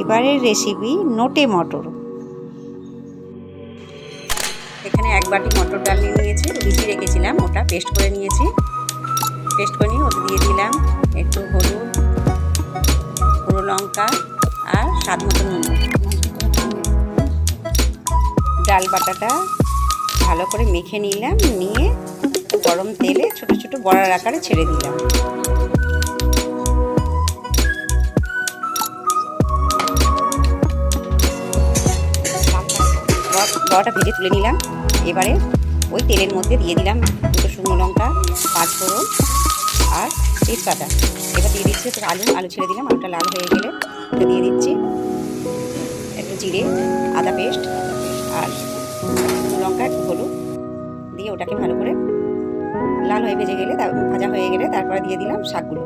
এবারের রেসিপি নোটে মটর। এখানে 1 বাটি মটর ডাল নিয়ে নিয়েছি, ভিজিয়ে রেখেছিলাম, ওটা পেস্ট করে নিয়েছি। পেস্ট করে নিয়ে ওটা দিয়ে দিলাম একটু হলুদ, গুঁড়ো লঙ্কা আর স্বাদ মতো নুন। ডাল বাটাটা ভালো করে মেখে নিলাম, নিয়ে গরম তেলে ছোট ছোট বড়ার আকারে ছেড়ে দিলাম। বড়াটা ভেজে তুলে নিলাম। এবারে ওই তেলের মধ্যে দিয়ে দিলাম 2 শুকনো লঙ্কা, 5 ফোড়ন আর তেজপাতা। এবার দিয়ে দিচ্ছি আলু ছেড়ে দিলাম। আলুটা লাল হয়ে গেলে ওটা দিয়ে দিচ্ছি একটু জিরে, আদা পেস্ট আর লঙ্কা, একটু হলুদ দিয়ে ওটাকে ভালো করে লাল হয়ে ভাজা হয়ে গেলে তারপরে দিয়ে দিলাম শাকগুলো।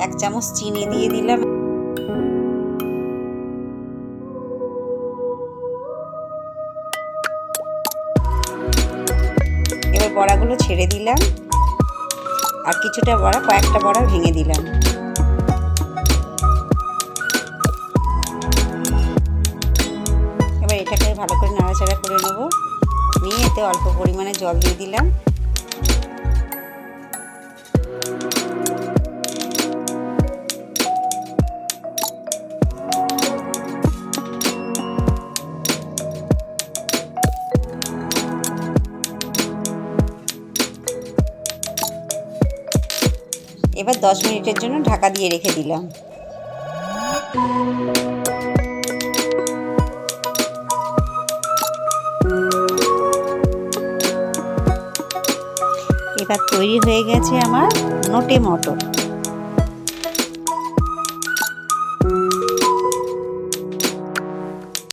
এক চামচ চিনি দিয়ে দিলাম। এবার বড়াগুলো ছেড়ে দিলাম আর কয়েকটা বড়া ভেঙে দিলাম। এবার এটাকে ভালো করে নাড়াচাড়া করে নেব। নিয়ে এতে অল্প পরিমাণে জল দিয়ে দিলাম। এবার 10 মিনিটের জন্য ঢাকা দিয়ে রেখে দিলাম। এবার তৈরি হয়ে গেছে আমার নোটে মটর।